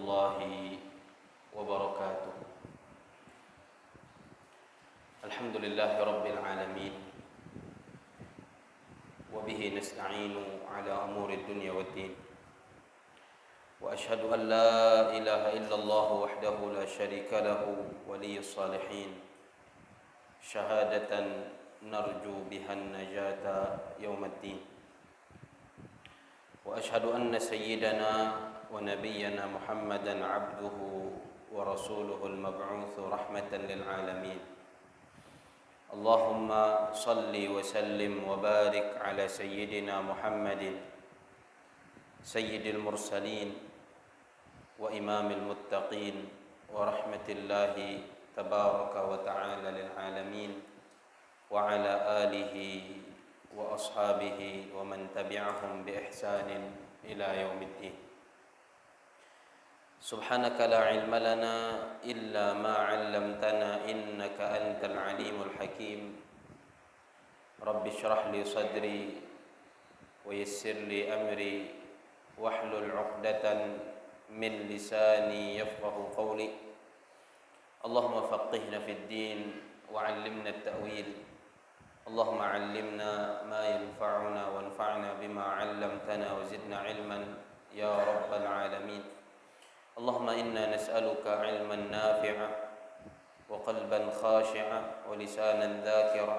الله وبركاته. الحمد لله رب العالمين، وبه نستعين على أمور الدنيا والدين، وأشهد أن لا إله إلا الله وحده لا شريك له ولي الصالحين، شهادة نرجو بها النجاة يوم الدين. وأشهد أن سيدنا ونبينا محمدا عبده ورسوله المبعوث رحمة للعالمين. اللهم صل وسلم وبارك على سيدنا محمد سيد المرسلين وإمام المتقين ورحمة الله تبارك وتعالى للعالمين، وعلى آله وأصحابه ومن تبعهم بإحسان إلى يوم الدين. سبحانك لا علم لنا إلا ما علمتنا إنك أنت العليم الحكيم. رب اشرح لي صدري ويسر لي أمري واحلل عقدة من لساني يفقه قولي. اللهم فقهنا في الدين وعلمنا التأويل. اللهم علمنا ما ينفعنا وانفعنا بما علمتنا وزدنا علما يا رب العالمين. اللهم إنا نسألك علما نافعا وقلبا خاشعا ولسانا ذاكرا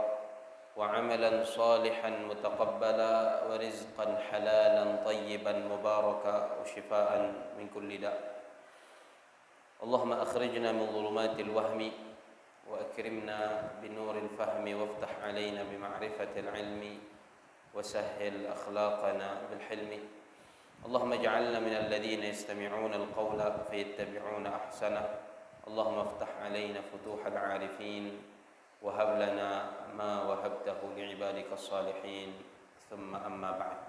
وعملا صالحا متقبلا ورزقا حلالا طيبا مباركا وشفاء من كل داء. اللهم أخرجنا من ظلمات الوهم وأكرمنا بنور الفهم وافتح علينا بمعرفة العلم وسهل أخلاقنا بالحلم. اللهم اجعلنا من الذين يستمعون القول فيتبعون أحسنه. اللهم افتح علينا فتوح العارفين وهب لنا ما وهبته لعبادك الصالحين. ثم أما بعد.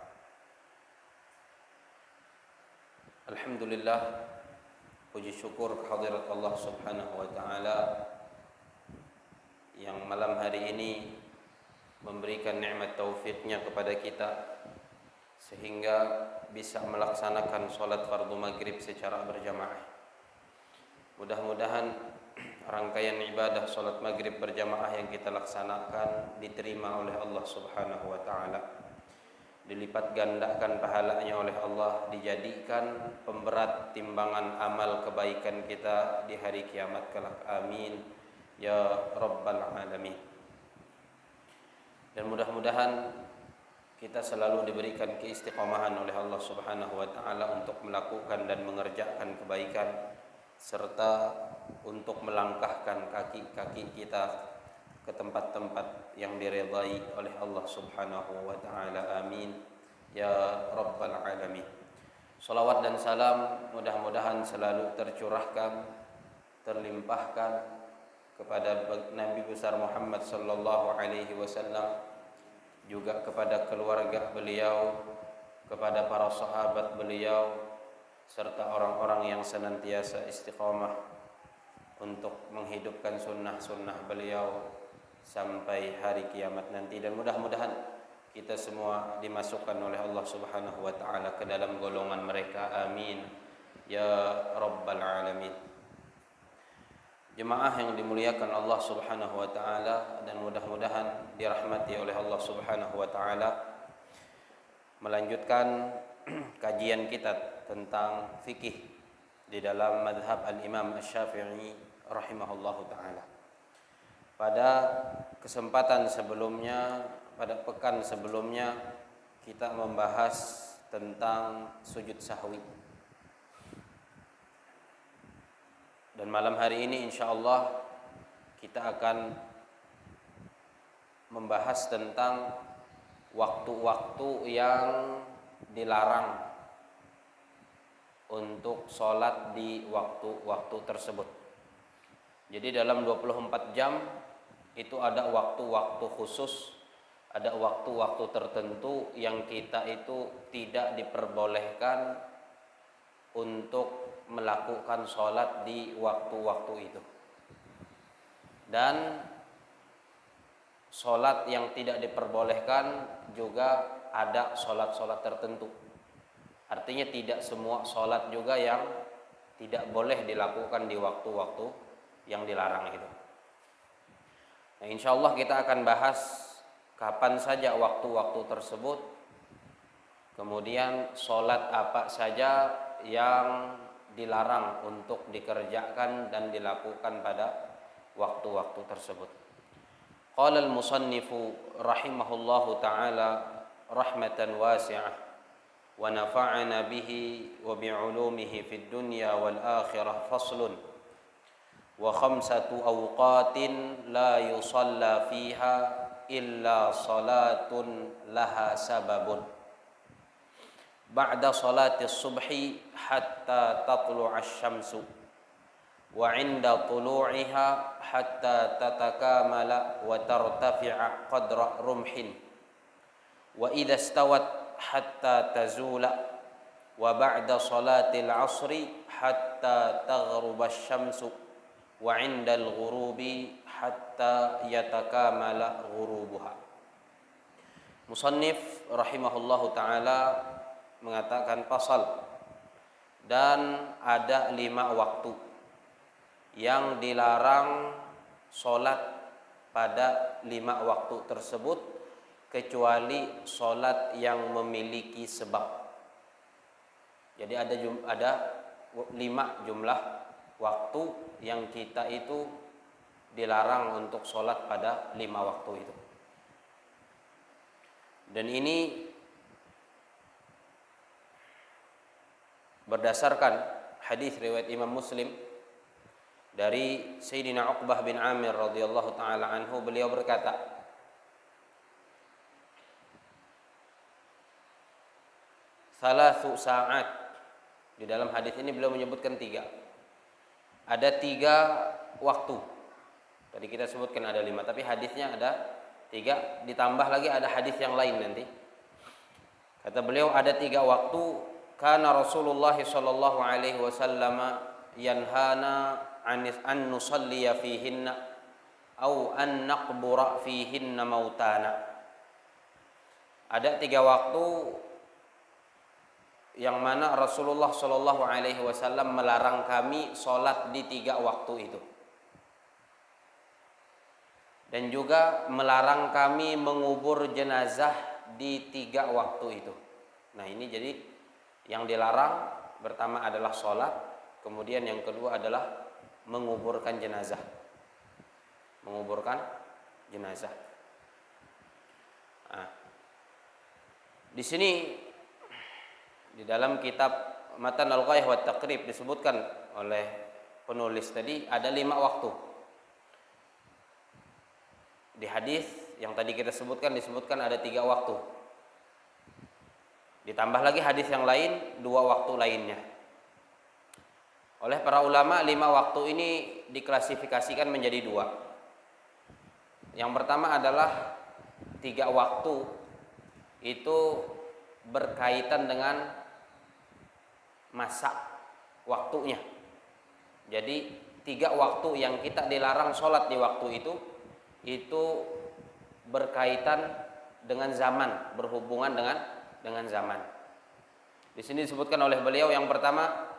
Alhamdulillah, puji syukur kehadirat Allah Subhanahu wa taala yang malam hari ini memberikan nikmat taufiknya kepada kita sehingga bisa melaksanakan sholat fardu maghrib secara berjamaah. Mudah-mudahan rangkaian ibadah sholat maghrib berjamaah yang kita laksanakan diterima oleh Allah Subhanahu wa ta'ala, dilipat gandakan pahalanya oleh Allah, dijadikan pemberat timbangan amal kebaikan kita di hari kiamat kelak. Amin ya rabbal alamin. Dan mudah-mudahan kita selalu diberikan keistiqomahan oleh Allah Subhanahu wa taala untuk melakukan dan mengerjakan kebaikan serta untuk melangkahkan kaki-kaki kita ke tempat-tempat yang diridai oleh Allah Subhanahu wa taala. Amin ya rabbal alamin. Salawat dan salam mudah-mudahan selalu tercurahkan, terlimpahkan kepada Nabi besar Muhammad sallallahu alaihi wasallam, juga kepada keluarga beliau, kepada para sahabat beliau, serta orang-orang yang senantiasa istiqamah untuk menghidupkan sunnah-sunnah beliau sampai hari kiamat nanti. Dan mudah-mudahan kita semua dimasukkan oleh Allah Subhanahu wa taala ke dalam golongan mereka. Amin ya rabbal alamin. Jemaah yang dimuliakan Allah Subhanahu wa taala dan mudah-mudahan dirahmati oleh Allah Subhanahu wa taala, melanjutkan kajian kita tentang fikih di dalam mazhab al-Imam Asy-Syafi'i rahimahullahu taala. Pada kesempatan sebelumnya, pada pekan sebelumnya kita membahas tentang sujud sahwi. Dan malam hari ini insyaallah kita akan membahas tentang waktu-waktu yang dilarang untuk sholat di waktu-waktu tersebut. Jadi dalam 24 jam itu ada waktu-waktu khusus, ada waktu-waktu tertentu yang kita itu tidak diperbolehkan untuk melakukan sholat di waktu-waktu itu. Dan sholat yang tidak diperbolehkan juga ada sholat-sholat tertentu. Artinya tidak semua sholat juga yang tidak boleh dilakukan di waktu-waktu yang dilarang itu. Nah, insya Allah kita akan bahas kapan saja waktu-waktu tersebut, kemudian sholat apa saja yang dilarang untuk dikerjakan dan dilakukan pada waktu-waktu tersebut. Qala al-musannifu rahimahullahu ta'ala rahmatan wasi'ah wa nafa'ana bihi wa bi'ulumihi fid dunya wal akhirah faslun wa khamsatu awqatin la yusalla fiha illa salatun laha sababun ba'da salati subhi hatta tatlu'a asy-syamsu wa 'inda tulu'iha hatta tatakamala wa tartafi'a qadra rumhin wa idza stawat hatta tazula wa ba'da salatil 'ashri hatta taghruba asy-syamsu wa 'inda al-ghurubi hatta yatakamala ghurubuha. Musannif rahimahullahu taala mengatakan pasal, dan ada 5 waktu yang dilarang sholat pada 5 waktu tersebut kecuali sholat yang memiliki sebab. Jadi ada 5 jumlah waktu yang kita itu dilarang untuk sholat pada 5 waktu itu. Dan ini berdasarkan hadis riwayat Imam Muslim dari Sayyidina Uqbah bin Amir radhiyallahu taala anhu, beliau berkata, "Thalathu sa'at." Di dalam hadis ini beliau menyebutkan 3. Ada 3 waktu. Tadi kita sebutkan ada 5, tapi hadisnya ada 3, ditambah lagi ada hadis yang lain nanti. Kata beliau ada 3 waktu, kana Rasulullah sallallahu alaihi wasallam yanhana an nusalliya fihinna au an naqbura fihinna mautana. Ada 3 waktu yang mana Rasulullah sallallahu alaihi wasallam melarang kami salat di 3 waktu itu. Dan juga melarang kami mengubur jenazah di 3 waktu itu. Nah, ini jadi yang dilarang pertama adalah salat, kemudian yang kedua adalah menguburkan jenazah. Menguburkan jenazah. Nah, di sini di dalam kitab Matan al-Ghayah wa Taqrib disebutkan oleh penulis tadi ada 5 waktu. Di hadis yang tadi kita sebutkan disebutkan ada 3 waktu. Ditambah lagi hadis yang lain 2 waktu lainnya. Oleh para ulama 5 waktu ini diklasifikasikan menjadi 2. Yang pertama adalah 3 waktu itu berkaitan dengan masa waktunya. Jadi 3 waktu yang kita dilarang sholat di waktu itu berkaitan dengan zaman, berhubungan dengan zaman. Di sini disebutkan oleh beliau yang pertama,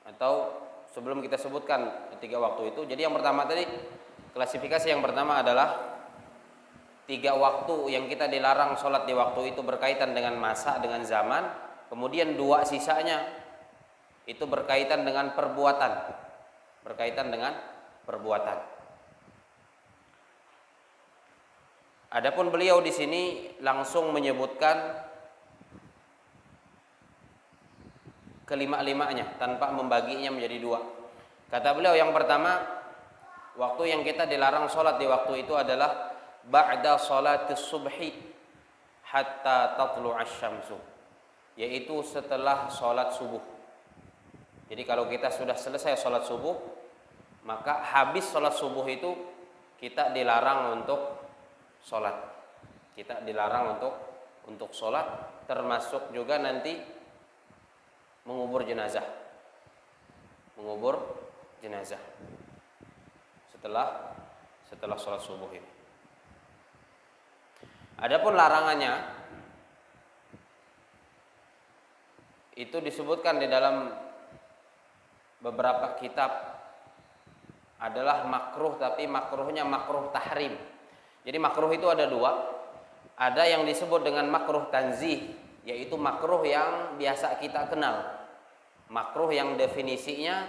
atau sebelum kita sebutkan 3 waktu itu, jadi yang pertama tadi klasifikasi yang pertama adalah 3 waktu yang kita dilarang sholat di waktu itu berkaitan dengan masa, dengan zaman. Kemudian 2 sisanya itu berkaitan dengan perbuatan, berkaitan dengan perbuatan. Adapun beliau di sini langsung menyebutkan kelima-limanya tanpa membaginya menjadi 2. Kata beliau yang pertama, waktu yang kita dilarang sholat di waktu itu adalah ba'da salatis subhi hatta tatlu'asy syamsu, yaitu setelah sholat subuh. Jadi kalau kita sudah selesai sholat subuh, maka habis sholat subuh itu kita dilarang untuk sholat. Kita dilarang untuk sholat, termasuk juga nanti mengubur jenazah. Mengubur jenazah setelah sholat subuh ini. Adapun larangannya itu disebutkan di dalam beberapa kitab adalah makruh, tapi makruhnya makruh tahrim. Jadi makruh itu ada dua. Ada yang disebut dengan makruh tanzih, yaitu makruh yang biasa kita kenal. Makruh yang definisinya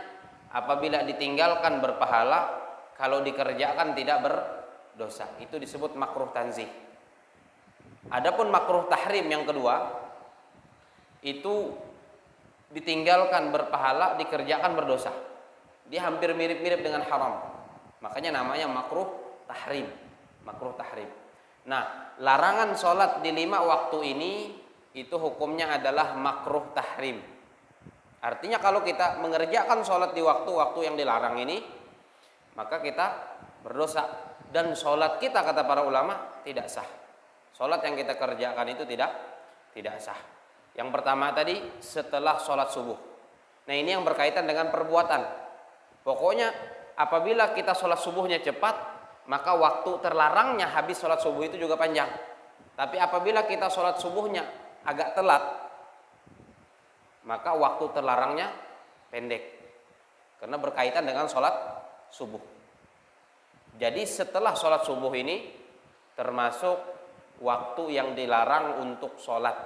apabila ditinggalkan berpahala, kalau dikerjakan tidak berdosa. Itu disebut makruh tanzih. Adapun makruh tahrim yang kedua, itu ditinggalkan berpahala, dikerjakan berdosa. Dia hampir mirip-mirip dengan haram. Makanya namanya makruh tahrim. Makruh tahrim. Nah, larangan sholat di 5 waktu ini itu hukumnya adalah makruh tahrim. Artinya kalau kita mengerjakan sholat di waktu-waktu yang dilarang ini, maka kita berdosa. Dan sholat kita, kata para ulama, tidak sah. Sholat yang kita kerjakan itu tidak sah. Yang pertama tadi setelah sholat subuh. Nah, ini yang berkaitan dengan perbuatan. Pokoknya apabila kita sholat subuhnya cepat, maka waktu terlarangnya habis sholat subuh itu juga panjang. Tapi apabila kita sholat subuhnya agak telat, maka waktu terlarangnya pendek. Karena berkaitan dengan sholat subuh. Jadi setelah sholat subuh ini termasuk waktu yang dilarang untuk sholat.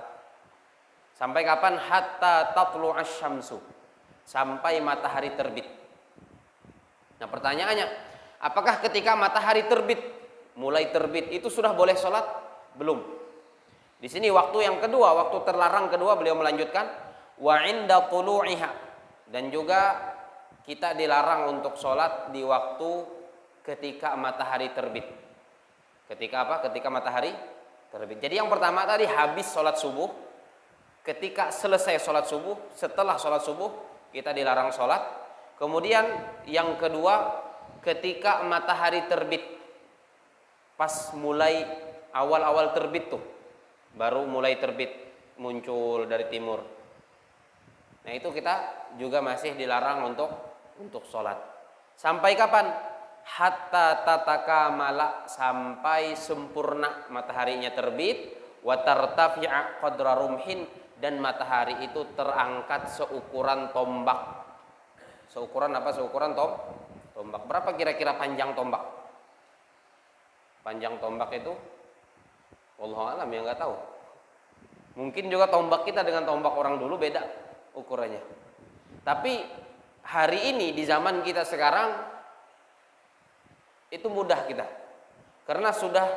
Sampai kapan? Hatta tatlu'asy syamsu. Sampai matahari terbit. Nah, pertanyaannya, apakah ketika matahari terbit, mulai terbit itu sudah boleh sholat? Belum. Di sini waktu yang kedua, waktu terlarang kedua, beliau melanjutkan wa 'inda tulu'iha, dan juga kita dilarang untuk sholat di waktu ketika matahari terbit. Ketika apa? Ketika matahari terbit. Jadi yang pertama tadi habis sholat subuh. Ketika selesai sholat subuh, setelah sholat subuh kita dilarang sholat. Kemudian yang kedua, ketika matahari terbit, pas mulai awal-awal terbit tuh, baru mulai terbit muncul dari timur. Nah, itu kita juga masih dilarang untuk sholat. Sampai kapan? Hatta tatakamala, sampai sempurna mataharinya terbit, wa tartafi'a qadra rumhin, dan matahari itu terangkat seukuran tombak. Seukuran apa? Seukuran tombak. Berapa kira-kira panjang tombak? Panjang tombak itu wallahu alam, ya nggak tahu. Mungkin juga tombak kita dengan tombak orang dulu beda ukurannya. Tapi hari ini di zaman kita sekarang itu mudah kita. Karena sudah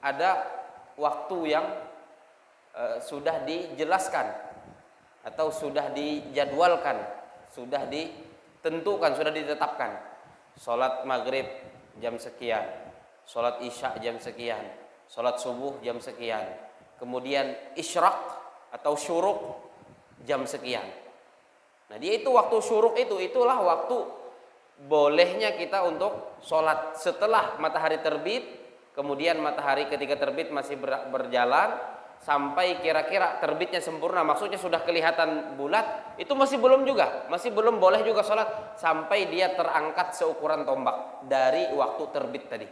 ada waktu yang sudah dijelaskan atau sudah dijadwalkan, sudah ditentukan, sudah ditetapkan. Sholat maghrib jam sekian, sholat isya jam sekian, sholat subuh jam sekian, kemudian isyraq atau syuruk jam sekian. Nah, dia itu waktu syuruk itulah waktu bolehnya kita untuk sholat setelah matahari terbit. Kemudian matahari ketika terbit masih berjalan sampai kira-kira terbitnya sempurna, maksudnya sudah kelihatan bulat, itu masih belum boleh juga sholat sampai dia terangkat seukuran tombak dari waktu terbit tadi.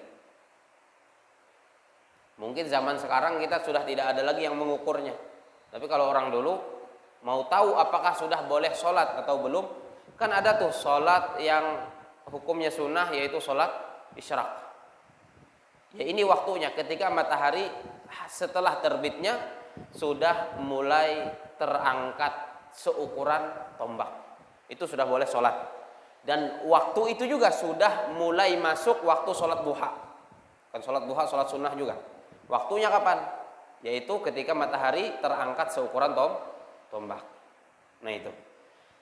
Mungkin zaman sekarang kita sudah tidak ada lagi yang mengukurnya, tapi kalau orang dulu mau tahu apakah sudah boleh sholat atau belum, kan ada tuh sholat yang hukumnya sunnah, yaitu sholat isyraq. Ya, ini waktunya ketika matahari setelah terbitnya sudah mulai terangkat seukuran tombak, itu sudah boleh sholat. Dan waktu itu juga sudah mulai masuk waktu sholat duha. Kan sholat duha sholat sunnah juga. Waktunya kapan? Yaitu ketika matahari terangkat seukuran tombak. Nah, itu.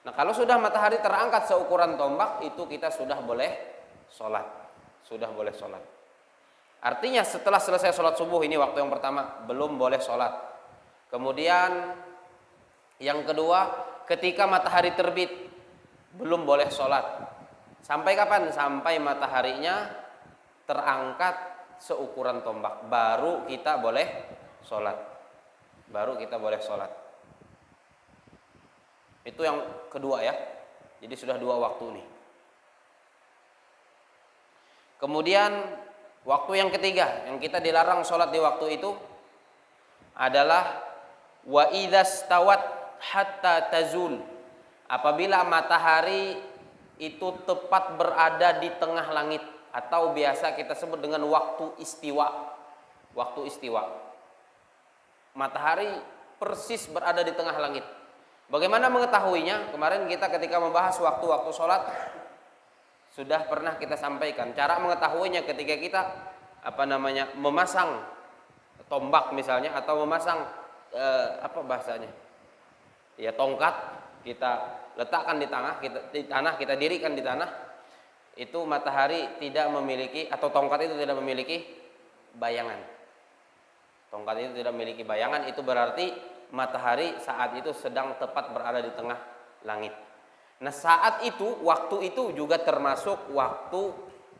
Nah, kalau sudah matahari terangkat seukuran tombak, itu kita sudah boleh sholat. Sudah boleh sholat. Artinya setelah selesai sholat subuh, ini waktu yang pertama, belum boleh sholat. Kemudian yang kedua, ketika matahari terbit, belum boleh sholat. Sampai kapan? Sampai mataharinya terangkat seukuran tombak, baru kita boleh sholat. Baru kita boleh sholat. Itu yang kedua ya. Jadi sudah 2 waktu nih. Kemudian waktu yang ketiga yang kita dilarang sholat di waktu itu adalah wa idza stawat hatta tazul, apabila matahari itu tepat berada di tengah langit, atau biasa kita sebut dengan waktu istiwa. Waktu istiwa, matahari persis berada di tengah langit. Bagaimana mengetahuinya? Kemarin kita ketika membahas waktu-waktu sholat sudah pernah kita sampaikan. Cara mengetahuinya ketika kita memasang tombak misalnya, atau memasang ya tongkat, kita letakkan di tanah, kita dirikan di tanah, itu matahari tidak memiliki, atau tongkat itu tidak memiliki bayangan. Tongkat itu tidak memiliki bayangan, itu berarti matahari saat itu sedang tepat berada di tengah langit. Nah, saat itu, waktu itu juga termasuk waktu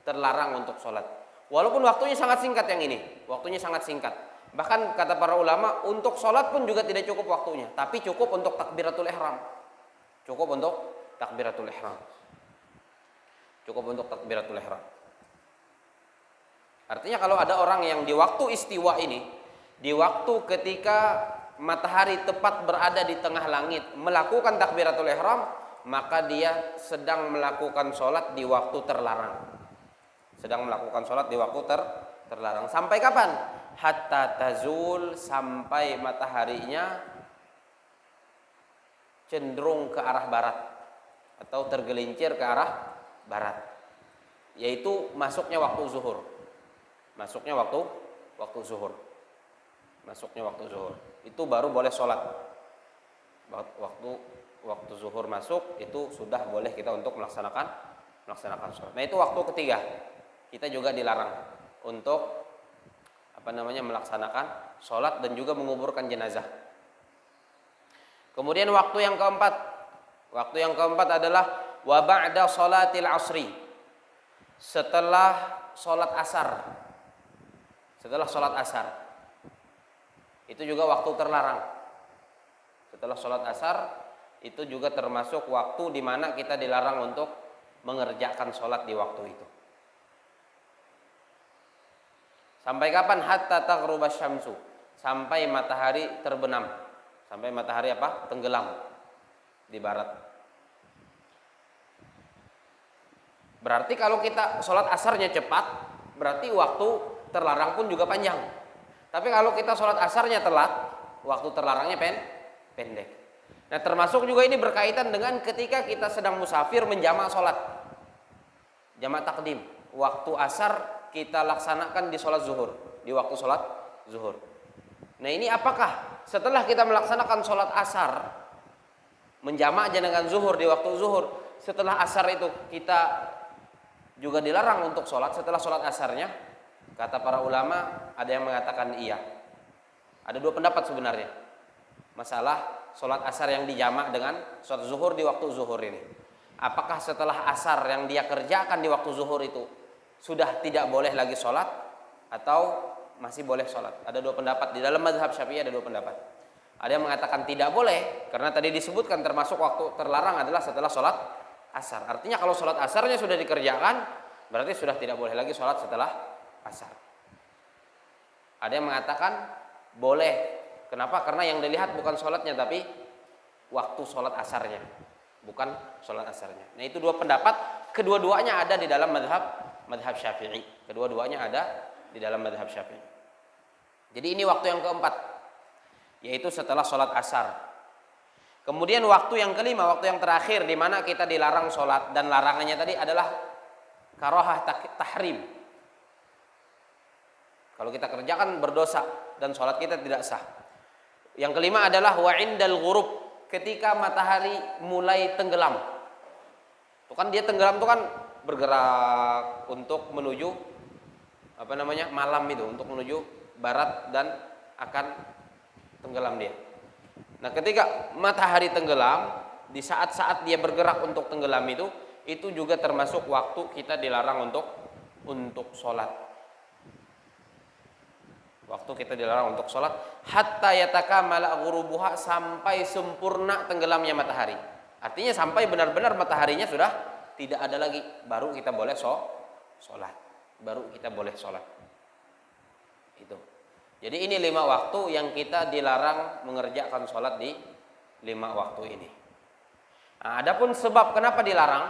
terlarang untuk sholat. Walaupun waktunya sangat singkat yang ini, waktunya sangat singkat. Bahkan kata para ulama, untuk sholat pun juga tidak cukup waktunya, tapi cukup untuk takbiratul ihram. Cukup untuk takbiratul ihram. Cukup untuk takbiratul ihram. Artinya kalau ada orang yang di waktu istiwa ini, di waktu ketika matahari tepat berada di tengah langit, melakukan takbiratul ihram, maka dia sedang melakukan sholat di waktu terlarang. Sedang melakukan sholat di waktu terlarang. Sampai kapan? Hatta tazul, sampai mataharinya cenderung ke arah barat atau tergelincir ke arah barat, yaitu masuknya waktu zuhur. Masuknya waktu zuhur. Masuknya waktu zuhur. Itu baru boleh sholat. Waktu zuhur masuk, itu sudah boleh kita untuk melaksanakan sholat. Nah, itu waktu ketiga. Kita juga dilarang untuk melaksanakan sholat dan juga menguburkan jenazah. Kemudian waktu yang keempat. Waktu yang keempat adalah wa ba'da sholatil asri. Setelah sholat asar. Setelah sholat asar. Itu juga waktu terlarang. Setelah sholat asar, itu juga termasuk waktu di mana kita dilarang untuk mengerjakan sholat di waktu itu. Sampai kapan? Hatta taghruba syamsu, sampai matahari terbenam. Sampai matahari tenggelam di barat. Berarti kalau kita sholat asarnya cepat, berarti waktu terlarang pun juga panjang. Tapi kalau kita sholat asarnya telat, waktu terlarangnya pendek. Nah, termasuk juga ini berkaitan dengan ketika kita sedang musafir menjamak sholat, jamak takdim. Waktu asar kita laksanakan di sholat zuhur, di waktu sholat zuhur. Nah, ini apakah setelah kita melaksanakan sholat asar, menjamak dengan zuhur di waktu zuhur, setelah asar itu kita juga dilarang untuk sholat setelah sholat asarnya? Kata para ulama, ada yang mengatakan iya. Ada dua pendapat sebenarnya. Masalah sholat asar yang dijamak dengan sholat zuhur di waktu zuhur ini. Apakah setelah asar yang dia kerjakan di waktu zuhur itu sudah tidak boleh lagi sholat, atau masih boleh sholat? Ada dua pendapat. Di dalam mazhab Syafi'i ada dua pendapat. Ada yang mengatakan tidak boleh, karena tadi disebutkan termasuk waktu terlarang adalah setelah sholat asar. Artinya kalau sholat asarnya sudah dikerjakan, berarti sudah tidak boleh lagi sholat setelah asar. Ada yang mengatakan boleh. Kenapa? Karena yang dilihat bukan sholatnya, tapi waktu sholat asarnya, bukan sholat asarnya. Nah, itu dua pendapat. Kedua-duanya ada di dalam madhab Syafi'i. Kedua-duanya ada di dalam madhab Syafi'i. Jadi ini waktu yang keempat, yaitu setelah sholat asar. Kemudian waktu yang kelima, waktu yang terakhir, di mana kita dilarang sholat, dan larangannya tadi adalah karahah tahrim. Kalau kita kerjakan berdosa dan sholat kita tidak sah. Yang kelima adalah wa indal ghurub, ketika matahari mulai tenggelam. Itu kan dia tenggelam itu kan bergerak untuk menuju malam itu, untuk menuju barat dan akan tenggelam dia. Nah, ketika matahari tenggelam, di saat-saat dia bergerak untuk tenggelam itu juga termasuk waktu kita dilarang untuk sholat. Waktu kita dilarang untuk sholat hatta yatakamala ghurubuha, sampai sempurna tenggelamnya matahari. Artinya sampai benar-benar mataharinya sudah tidak ada lagi, baru kita boleh sholat. Baru kita boleh sholat. Itu. Jadi ini 5 waktu yang kita dilarang mengerjakan sholat 5 waktu ini. Nah, adapun sebab kenapa dilarang,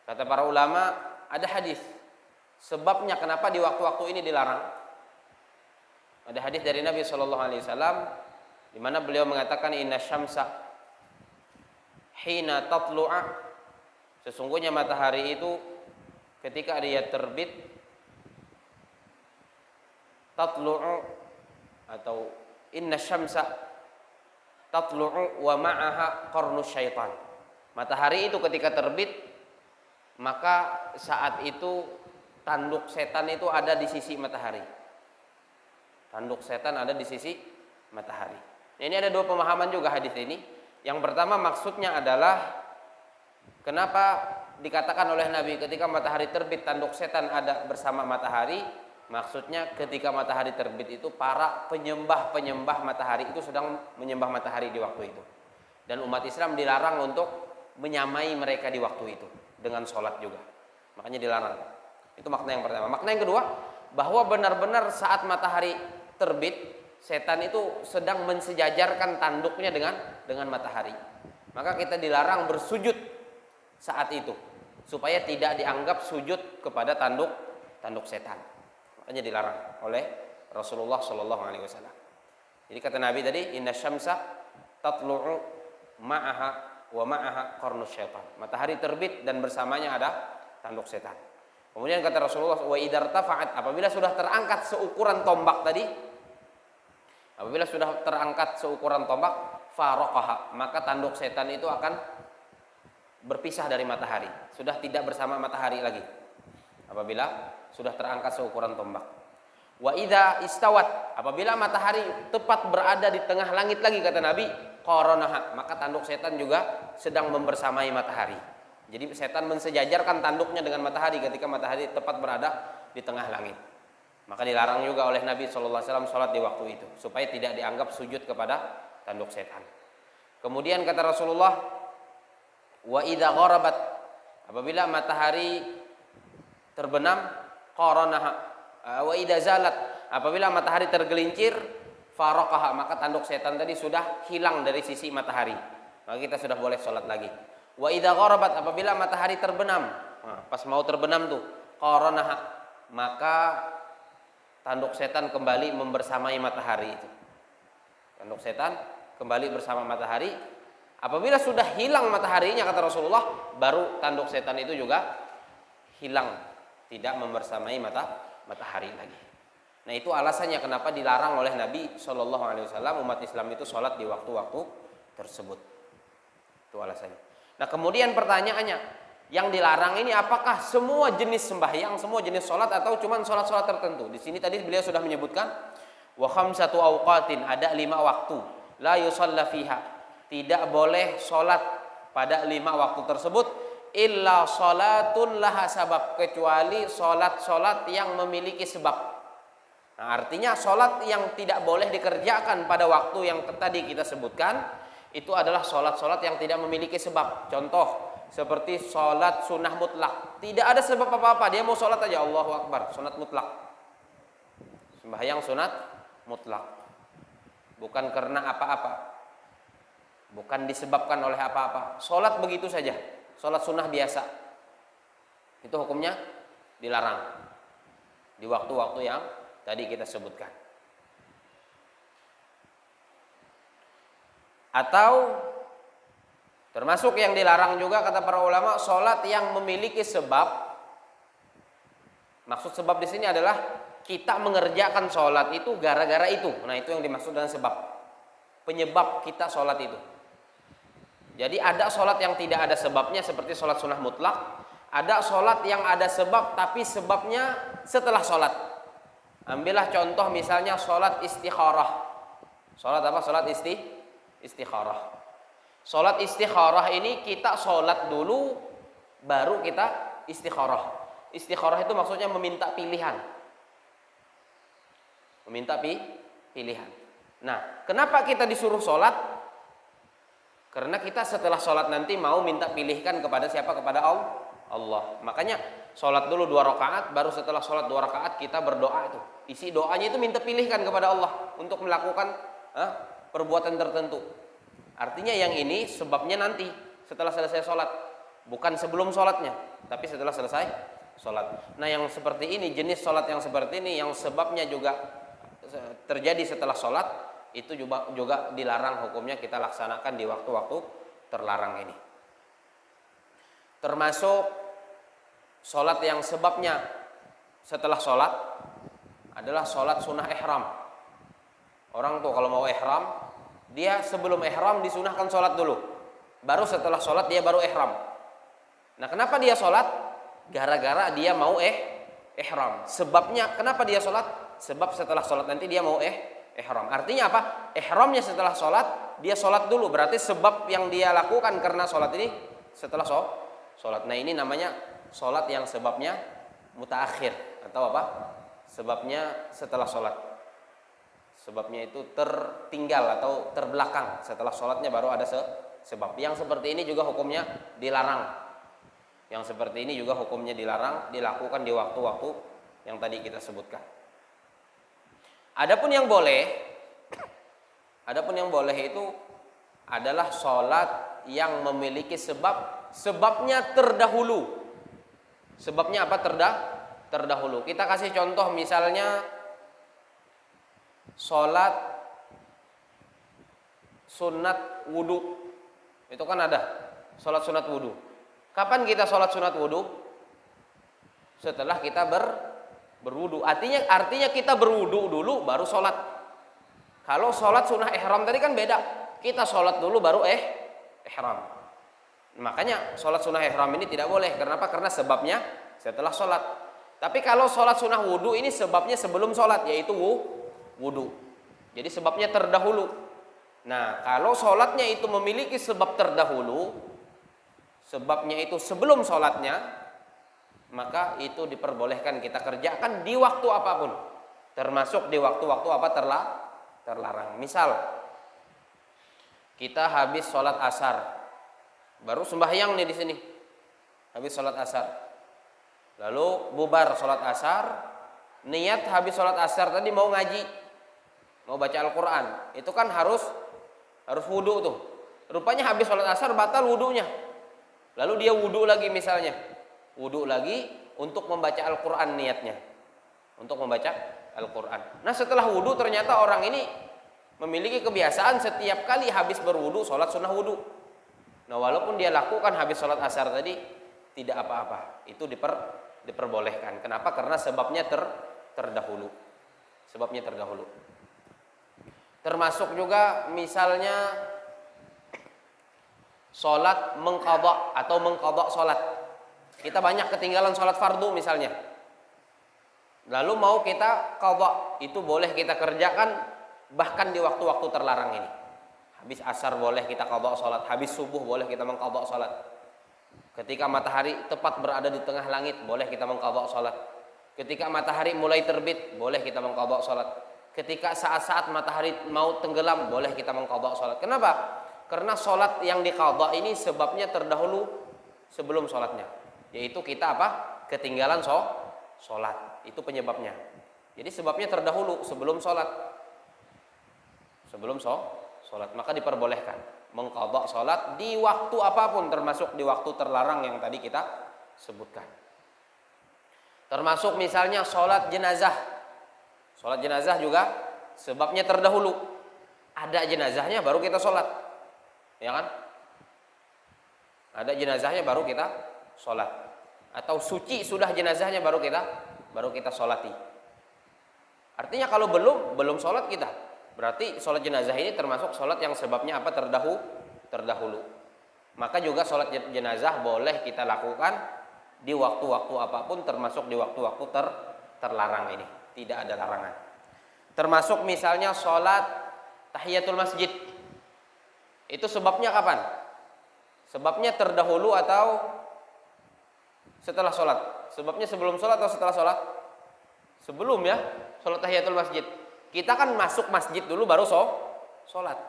kata para ulama ada hadis. Sebabnya kenapa di waktu-waktu ini dilarang? Ada hadis dari Nabi Shallallahu Alaihi Wasallam di mana beliau mengatakan inna syamsa hina tatlu'a, sesungguhnya matahari itu ketika dia terbit, tatlu'u atau inna syamsa tatlu'u wa ma'aha qarnus syaitan. Matahari itu ketika terbit, maka saat itu tanduk setan itu ada di sisi matahari. Tanduk setan ada di sisi matahari. Ini ada 2 pemahaman juga hadis ini. Yang pertama maksudnya adalah kenapa dikatakan oleh Nabi ketika matahari terbit tanduk setan ada bersama matahari. Maksudnya ketika matahari terbit itu para penyembah matahari itu sedang menyembah matahari di waktu itu. Dan umat Islam dilarang untuk menyamai mereka di waktu itu dengan sholat juga. Makanya dilarang. Itu makna yang pertama. Makna yang kedua, bahwa benar-benar saat matahari terbit, setan itu sedang mensejajarkan tanduknya dengan matahari. Maka kita dilarang bersujud saat itu supaya tidak dianggap sujud kepada tanduk setan. Makanya dilarang oleh Rasulullah Shallallahu Alaihi Wasallam. Jadi kata Nabi tadi, inna syamsa tatlu'u ma'aha wa ma'aha qarnus syaitan. Matahari terbit dan bersamanya ada tanduk setan. Kemudian kata Rasulullah, wa idartafa'at, apabila sudah terangkat seukuran tombak tadi, apabila sudah terangkat seukuran tombak, faraqaha, maka tanduk setan itu akan berpisah dari matahari, sudah tidak bersama matahari lagi. Apabila sudah terangkat seukuran tombak. Wa idza istawat, apabila matahari tepat berada di tengah langit lagi kata Nabi, qaranaha, maka tanduk setan juga sedang membersamai matahari. Jadi setan mensejajarkan tanduknya dengan matahari ketika matahari tepat berada di tengah langit. Maka dilarang juga oleh Nabi SAW sholat di waktu itu supaya tidak dianggap sujud kepada tanduk setan. Kemudian kata Rasulullah, wa idza gharabat, apabila matahari terbenam, qaranaha, wa idza zalat, apabila matahari tergelincir, faraqaha, maka tanduk setan tadi sudah hilang dari sisi matahari. Maka kita sudah boleh sholat lagi. Wa idza gharabat, apabila matahari terbenam, pas mau terbenam tuh, qaranaha, maka tanduk setan kembali membersamai matahari itu. Tanduk setan kembali bersama matahari. Apabila sudah hilang mataharinya kata Rasulullah, baru tanduk setan itu juga hilang, tidak membersamai matahari lagi. Nah, itu alasannya kenapa dilarang oleh Nabi Shallallahu Alaihi Wasallam umat Islam itu sholat di waktu-waktu tersebut. Itu alasannya. Nah, kemudian pertanyaannya, yang dilarang ini apakah semua jenis sembahyang, semua jenis sholat, atau cuma sholat-sholat tertentu? Di sini tadi beliau sudah menyebutkan wa khamsatu awqatin, ada 5 waktu, la yusalla fiha, tidak boleh sholat pada 5 waktu tersebut, illa sholatun laha sabab, kecuali sholat-sholat yang memiliki sebab. Nah, artinya sholat yang tidak boleh dikerjakan pada waktu yang tadi kita sebutkan itu adalah sholat-sholat yang tidak memiliki sebab. Contoh seperti sholat sunnah mutlak, tidak ada sebab apa-apa, dia mau sholat aja, Allahu Akbar, sunat mutlak, sembahyang sunat mutlak, bukan karena apa-apa, bukan disebabkan oleh apa-apa, sholat begitu saja, sholat sunnah biasa, itu hukumnya dilarang di waktu-waktu yang tadi kita sebutkan. Atau termasuk yang dilarang juga kata para ulama, sholat yang memiliki sebab. Maksud sebab di sini adalah kita mengerjakan sholat itu gara-gara itu. Nah, itu yang dimaksud dengan sebab. Penyebab kita sholat itu. Jadi ada sholat yang tidak ada sebabnya seperti sholat sunnah mutlak. Ada sholat yang ada sebab tapi sebabnya setelah sholat. Ambillah contoh misalnya sholat istikharah. Sholat apa? Sholat istikharah. Sholat istikharah ini kita sholat dulu baru kita istikharah. Istikharah itu maksudnya meminta pilihan. Meminta pilihan. Nah, kenapa kita disuruh sholat? Karena kita setelah sholat nanti mau minta pilihkan kepada siapa? Kepada Allah. Makanya sholat dulu 2 rakaat, baru setelah sholat 2 rakaat kita berdoa itu. Isi doanya itu minta pilihkan kepada Allah untuk melakukan perbuatan tertentu. Artinya yang ini sebabnya nanti setelah selesai sholat, bukan sebelum sholatnya, tapi setelah selesai sholat. Nah yang seperti ini, jenis sholat yang seperti ini, yang sebabnya juga terjadi setelah sholat, itu juga dilarang hukumnya kita laksanakan di waktu-waktu terlarang ini. Termasuk sholat yang sebabnya setelah sholat adalah sholat sunnah ihram. Orang tuh kalau mau ihram, dia sebelum ihram disunahkan sholat dulu, baru setelah sholat dia baru ihram. Nah kenapa dia sholat? Gara-gara dia mau ihram. Sebabnya kenapa dia sholat? Sebab setelah sholat nanti dia mau ihram. Artinya apa? Ihramnya setelah sholat, dia sholat dulu. Berarti sebab yang dia lakukan karena sholat ini setelah sholat. Nah ini namanya sholat yang sebabnya mutaakhir atau apa? Sebabnya setelah sholat. Sebabnya itu tertinggal atau terbelakang. Setelah sholatnya baru ada sebab. Yang seperti ini juga hukumnya dilarang. Yang seperti ini juga hukumnya dilarang dilakukan di waktu-waktu yang tadi kita sebutkan. Adapun yang boleh itu adalah sholat yang memiliki sebabnya terdahulu. Sebabnya apa? Terdahulu. Kita kasih contoh misalnya sholat sunat wudu. Itu kan ada sholat sunat wudu. Kapan kita sholat sunat wudu? Setelah kita berwudu. Artinya kita berwudu dulu baru sholat. Kalau sholat sunnah ihram tadi kan beda. Kita sholat dulu baru ihram. Makanya sholat sunnah ihram ini tidak boleh. Kenapa? Karena sebabnya setelah sholat. Tapi kalau sholat sunnah wudu ini sebabnya sebelum sholat, yaitu wudu. Jadi sebabnya terdahulu. Nah kalau sholatnya itu memiliki sebab terdahulu, sebabnya itu sebelum sholatnya, maka itu diperbolehkan kita kerjakan di waktu apapun, termasuk di waktu-waktu apa terlarang. Misal kita habis sholat asar, baru sembahyang nih di sini, habis sholat asar, lalu bubar sholat asar, niat habis sholat asar tadi mau ngaji, mau baca Al-Quran, itu kan harus wudu tuh. Rupanya habis sholat asar batal wudunya, lalu dia wudu lagi misalnya. Wudu lagi untuk membaca Al-Quran niatnya. Untuk membaca Al-Quran. Nah setelah wudu ternyata orang ini memiliki kebiasaan setiap kali habis berwudu sholat sunnah wudu. Nah walaupun dia lakukan habis sholat asar tadi tidak apa-apa. Itu diperbolehkan. Kenapa? Karena sebabnya terdahulu. Sebabnya terdahulu. Termasuk juga misalnya sholat mengqadha atau mengqadha sholat. Kita banyak ketinggalan sholat fardu misalnya, lalu mau kita qadha, itu boleh kita kerjakan bahkan di waktu-waktu terlarang ini. Habis asar boleh kita qadha sholat, habis subuh boleh kita mengqadha sholat. Ketika matahari tepat berada di tengah langit boleh kita mengqadha sholat. Ketika matahari mulai terbit boleh kita mengqadha sholat. Ketika saat-saat matahari mau tenggelam boleh kita mengqadha sholat. Kenapa? Karena sholat yang diqadha ini sebabnya terdahulu sebelum sholatnya. Yaitu kita apa? Ketinggalan sholat. Itu penyebabnya. Jadi sebabnya terdahulu sebelum sholat. Sebelum sholat. Maka diperbolehkan mengqadha sholat di waktu apapun, termasuk di waktu terlarang yang tadi kita sebutkan. Termasuk misalnya sholat jenazah. Sholat jenazah juga sebabnya terdahulu. Ada jenazahnya baru kita sholat. Ya kan? Ada jenazahnya baru kita sholat, atau suci sudah jenazahnya baru kita sholati. Artinya kalau belum sholat kita, berarti sholat jenazah ini termasuk sholat yang sebabnya apa? Terdahulu. Maka juga sholat jenazah boleh kita lakukan di waktu-waktu apapun, termasuk di waktu-waktu terlarang ini. Tidak ada larangan. Termasuk misalnya sholat tahiyatul masjid. Itu sebabnya kapan? Sebabnya terdahulu atau setelah sholat? Sebabnya sebelum sholat atau setelah sholat? Sebelum ya, sholat tahiyatul masjid. Kita kan masuk masjid dulu baru sholat.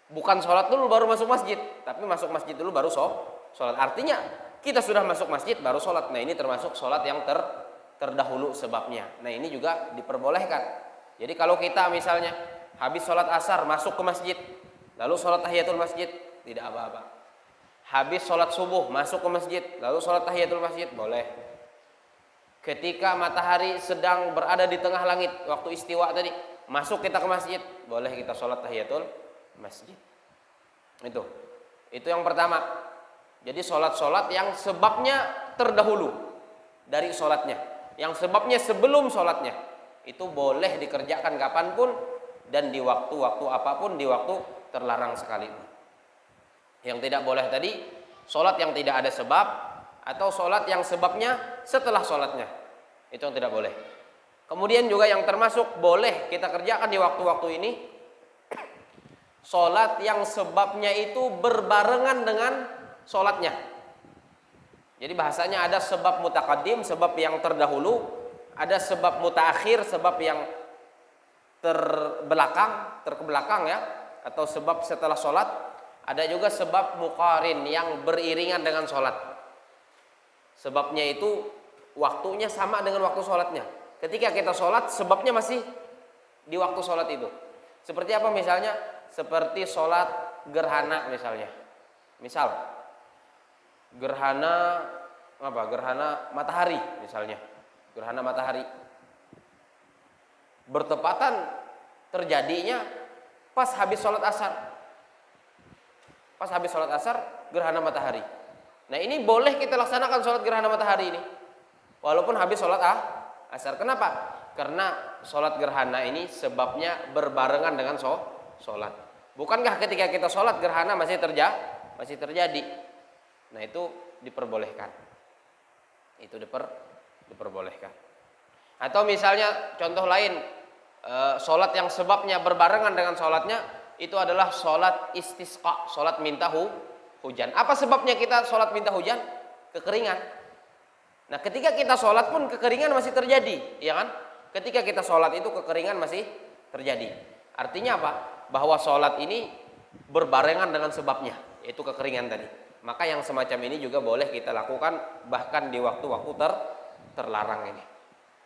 Bukan sholat dulu baru masuk masjid, tapi masuk masjid dulu baru sholat. Artinya kita sudah masuk masjid baru sholat. Nah ini termasuk sholat yang terdahulu sebabnya. Nah ini juga diperbolehkan. Jadi kalau kita misalnya Habis sholat asar masuk ke masjid, lalu sholat tahiyatul masjid, tidak apa-apa. Habis sholat subuh masuk ke masjid, lalu sholat tahiyatul masjid, boleh. Ketika matahari sedang berada di tengah langit, waktu istiwa tadi, masuk kita ke masjid, boleh kita sholat tahiyatul masjid. Itu yang pertama. Jadi sholat-sholat yang sebabnya terdahulu dari sholatnya, yang sebabnya sebelum sholatnya, itu boleh dikerjakan kapanpun dan di waktu-waktu apapun, di waktu terlarang sekalipun. Yang tidak boleh tadi, sholat yang tidak ada sebab, atau sholat yang sebabnya setelah sholatnya, itu yang tidak boleh. Kemudian juga yang termasuk boleh kita kerjakan di waktu-waktu ini, sholat yang sebabnya itu berbarengan dengan sholatnya. Jadi bahasanya ada sebab mutaqaddim, sebab yang terdahulu, ada sebab mutaakhir, sebab yang terkebelakang ya, atau sebab setelah sholat. Ada juga sebab muqarin yang beriringan dengan sholat. Sebabnya itu waktunya sama dengan waktu sholatnya. Ketika kita sholat, sebabnya masih di waktu sholat itu. Seperti apa misalnya? Seperti sholat gerhana misalnya. Misal gerhana matahari misalnya. Gerhana matahari bertepatan terjadinya pas habis sholat asar. Pas habis sholat asar gerhana matahari. Nah ini boleh kita laksanakan sholat gerhana matahari ini, walaupun habis sholat asar. Kenapa? Karena sholat gerhana ini sebabnya berbarengan dengan sholat. Bukankah ketika kita sholat gerhana masih terjadi? Nah itu diperbolehkan. Itu diperbolehkan. Atau misalnya contoh lain, sholat yang sebabnya berbarengan dengan sholatnya itu adalah sholat istisqa, sholat minta hujan. Apa sebabnya kita sholat minta hujan? Kekeringan. Nah ketika kita sholat pun kekeringan masih terjadi, ya kan? Ketika kita sholat itu kekeringan masih terjadi. Artinya apa? Bahwa sholat ini berbarengan dengan sebabnya, yaitu kekeringan tadi. Maka yang semacam ini juga boleh kita lakukan bahkan di waktu-waktu terlarang ini.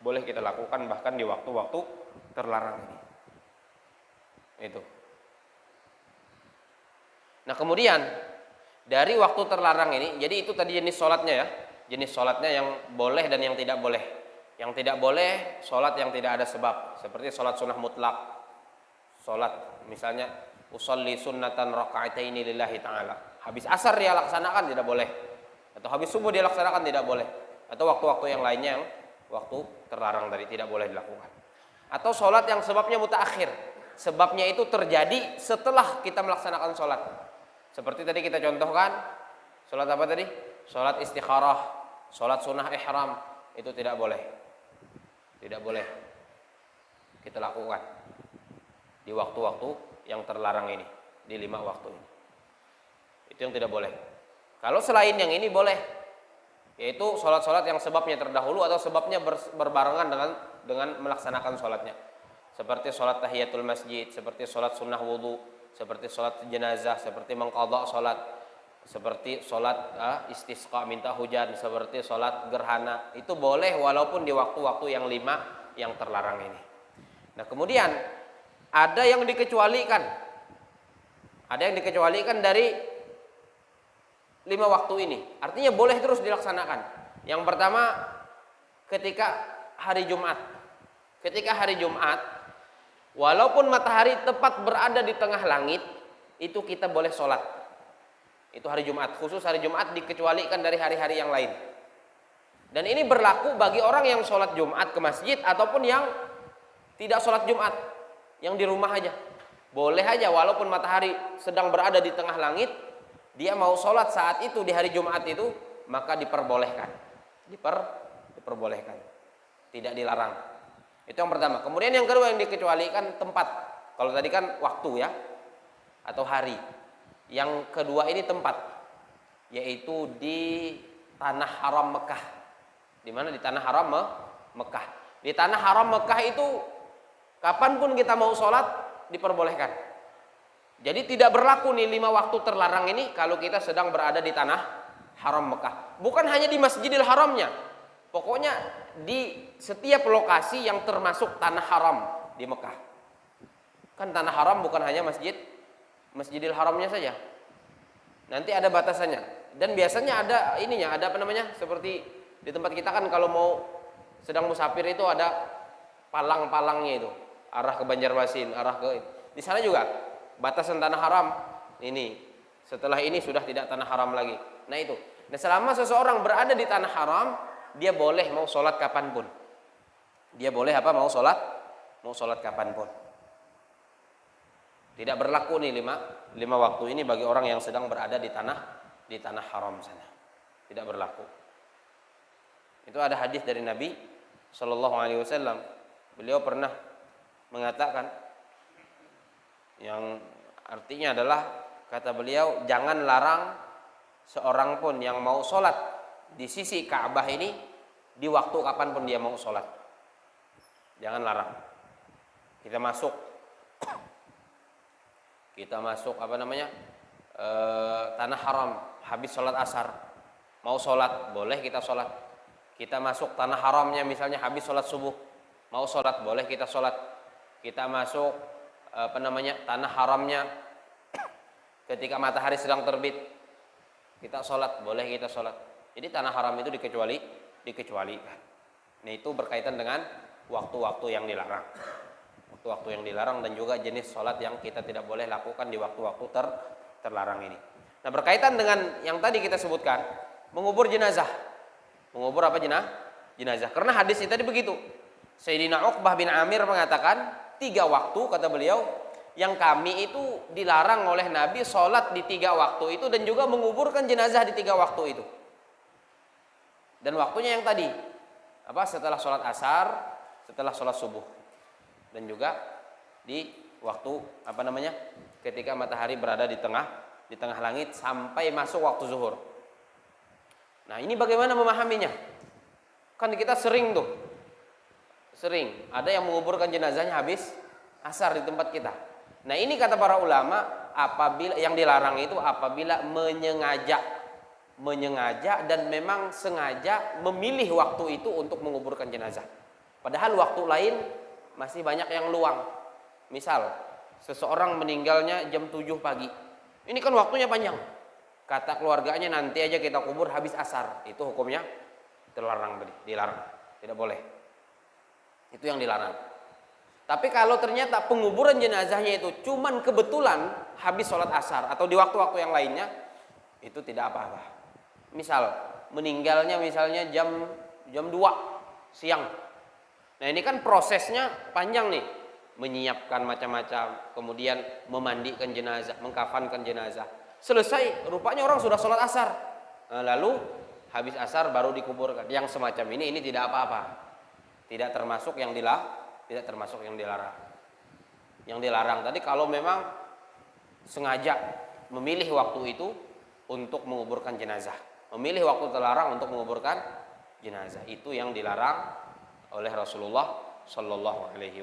Boleh kita lakukan bahkan di waktu-waktu terlarang ini. Itu. Nah kemudian dari waktu terlarang ini, jadi itu tadi jenis sholatnya ya. Jenis sholatnya yang boleh dan yang tidak boleh. Yang tidak boleh sholat yang tidak ada sebab, seperti sholat sunnah mutlak. Sholat misalnya usolli sunnatan raka'ataini lillahi ta'ala. Habis asar dia laksanakan tidak boleh. Atau habis subuh dia laksanakan tidak boleh. Atau waktu-waktu yang lainnya yang waktu terlarang tadi tidak boleh dilakukan. Atau sholat yang sebabnya mutaakhir. Sebabnya itu terjadi setelah kita melaksanakan sholat. Seperti tadi kita contohkan, sholat apa tadi? Sholat istikharah, sholat sunnah ihram, itu tidak boleh. Tidak boleh kita lakukan di waktu-waktu yang terlarang ini, di 5 waktu ini. Itu yang tidak boleh. Kalau selain yang ini boleh, yaitu sholat-sholat yang sebabnya terdahulu atau sebabnya berbarengan dengan melaksanakan sholatnya. Seperti sholat tahiyatul masjid, seperti sholat sunnah wudu, seperti sholat jenazah, seperti mengqadha sholat, seperti sholat istisqa minta hujan, seperti sholat gerhana. Itu boleh walaupun di waktu-waktu yang 5 yang terlarang ini. Nah kemudian ada yang dikecualikan. Ada yang dikecualikan dari 5 waktu ini. Artinya boleh terus dilaksanakan. Yang pertama ketika hari Jumat. Ketika hari Jumat, walaupun matahari tepat berada di tengah langit, itu kita boleh sholat. Itu hari Jumat. Khusus hari Jumat dikecualikan dari hari-hari yang lain. Dan ini berlaku bagi orang yang sholat Jumat ke masjid ataupun yang tidak sholat Jumat, yang di rumah aja. Boleh aja walaupun matahari sedang berada di tengah langit, dia mau sholat saat itu di hari Jumat itu, maka diperbolehkan. Diperbolehkan. Tidak dilarang. Itu yang pertama. Kemudian yang kedua yang dikecualikan tempat. Kalau tadi kan waktu ya, atau hari. Yang kedua ini tempat, yaitu di tanah haram Mekah. Di mana? Di tanah haram Mekah. Di tanah haram Mekah itu kapanpun kita mau sholat diperbolehkan. Jadi tidak berlaku nih 5 waktu terlarang ini kalau kita sedang berada di tanah haram Mekah. Bukan hanya di Masjidil Haramnya, pokoknya di setiap lokasi yang termasuk tanah haram di Mekah. Kan tanah haram bukan hanya Masjidil Haramnya saja. Nanti ada batasannya. Dan biasanya ada ininya, ada apa namanya? Seperti di tempat kita kan kalau mau sedang musafir itu ada palang-palangnya itu. Arah ke Banjarmasin, arah ke di sana juga batasan tanah haram. Ini setelah ini sudah tidak tanah haram lagi. Nah itu. Nah selama seseorang berada di tanah haram, dia boleh mau sholat kapanpun. Dia boleh apa? Mau sholat kapanpun. Tidak berlaku nih lima waktu ini bagi orang yang sedang berada di tanah haram sana. Tidak berlaku. Itu ada hadis dari Nabi Shallallahu Alaihi Wasallam. Beliau pernah mengatakan yang artinya adalah kata beliau, jangan larang seorang pun yang mau sholat di sisi Ka'bah ini di waktu kapanpun dia mau sholat. Jangan larang. Kita masuk apa namanya tanah haram, habis sholat asar, mau sholat boleh kita sholat. Kita masuk tanah haramnya misalnya habis sholat subuh, mau sholat boleh kita sholat. Kita masuk apa namanya tanah haramnya ketika matahari sedang terbit, kita sholat boleh kita sholat. Jadi tanah haram itu dikecualikan. Nah itu berkaitan dengan waktu-waktu yang dilarang. Waktu-waktu yang dilarang dan juga jenis sholat yang kita tidak boleh lakukan di waktu-waktu terlarang ini. Nah berkaitan dengan yang tadi kita sebutkan, mengubur jenazah. Mengubur apa jenazah? Karena hadis itu tadi begitu. Sayyidina Uqbah bin Amir mengatakan 3 waktu kata beliau yang kami itu dilarang oleh Nabi sholat di 3 waktu itu dan juga menguburkan jenazah di 3 waktu itu. Dan waktunya yang tadi apa? Setelah sholat asar, setelah sholat subuh. Dan juga di waktu apa namanya ketika matahari berada di tengah langit sampai masuk waktu zuhur. Nah ini bagaimana memahaminya? Kan kita sering ada yang menguburkan jenazahnya habis asar di tempat kita. Nah ini kata para ulama, apabila yang dilarang itu apabila menyengaja dan memang sengaja memilih waktu itu untuk menguburkan jenazah. Padahal waktu lain masih banyak yang luang. Misal seseorang meninggalnya jam 7 pagi. Ini kan waktunya panjang. Kata keluarganya nanti aja kita kubur habis asar. Itu hukumnya terlarang tadi, dilarang. Tidak boleh. Itu yang dilarang. Tapi kalau ternyata penguburan jenazahnya itu cuman kebetulan habis sholat asar atau di waktu-waktu yang lainnya, itu tidak apa-apa. Misal meninggalnya misalnya jam 2 siang. Nah ini kan prosesnya panjang nih, menyiapkan macam-macam, kemudian memandikan jenazah, mengkafankan jenazah. Selesai, rupanya orang sudah sholat asar. Nah, lalu habis asar baru dikuburkan. Yang semacam ini tidak apa-apa, tidak termasuk yang dilarang. Yang dilarang tadi kalau memang sengaja memilih waktu itu untuk menguburkan jenazah, memilih waktu terlarang untuk menguburkan jenazah, itu yang dilarang oleh Rasulullah Shallallahu Alaihi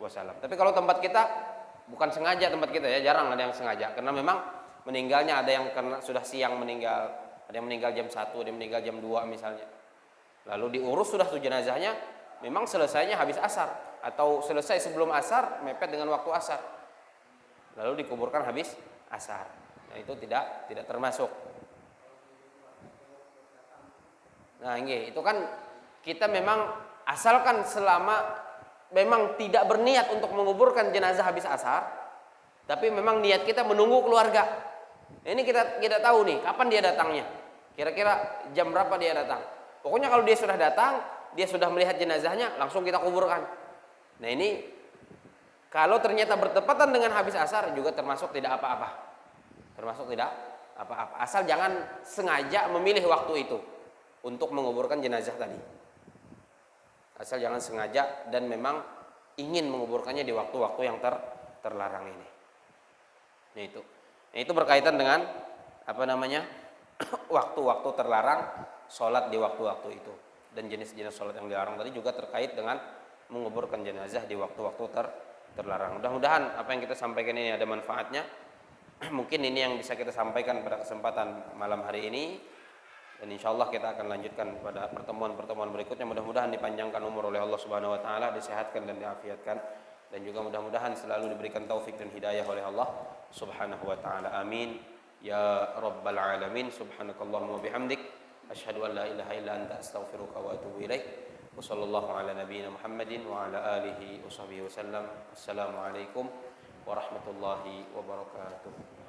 Wasallam. Tapi kalau tempat kita bukan sengaja, tempat kita ya jarang ada yang sengaja, karena memang meninggalnya ada yang karena sudah siang meninggal, ada yang meninggal jam 1, ada yang meninggal jam 2 misalnya. Lalu diurus sudah tuh jenazahnya, memang selesainya habis asar atau selesai sebelum asar mepet dengan waktu asar. Lalu dikuburkan habis asar. Nah, itu tidak termasuk. Nah, itu kan kita memang asalkan selama memang tidak berniat untuk menguburkan jenazah habis asar, tapi memang niat kita menunggu keluarga. Ini kita tahu nih kapan dia datangnya. Kira-kira jam berapa dia datang. Pokoknya kalau dia sudah datang, dia sudah melihat jenazahnya, langsung kita kuburkan. Nah ini kalau ternyata bertepatan dengan habis asar juga termasuk tidak apa-apa. Termasuk tidak apa-apa. Asal jangan sengaja memilih waktu itu untuk menguburkan jenazah tadi. Asal jangan sengaja dan memang ingin menguburkannya di waktu-waktu yang terlarang ini. Nah itu berkaitan dengan apa namanya waktu-waktu terlarang, sholat di waktu-waktu itu. Dan jenis-jenis sholat yang dilarang tadi juga terkait dengan menguburkan jenazah di waktu-waktu terlarang. Mudah-mudahan apa yang kita sampaikan ini ada manfaatnya. Mungkin ini yang bisa kita sampaikan pada kesempatan malam hari ini. Dan insya Allah kita akan lanjutkan pada pertemuan-pertemuan berikutnya. Mudah-mudahan dipanjangkan umur oleh Allah Subhanahu Wa Taala, disehatkan dan diafiatkan. dan juga mudah-mudahan selalu diberikan taufik dan hidayah oleh Allah Subhanahu wa taala. Amin ya rabbal alamin. Subhanakallahumma wa bihamdik asyhadu an la ilaha illa anta astaghfiruka wa atubu ilaik. Wa sallallahu ala nabiyyina Muhammadin wa ala alihi wa sahbihi wasallam. Assalamualaikum warahmatullahi wabarakatuh.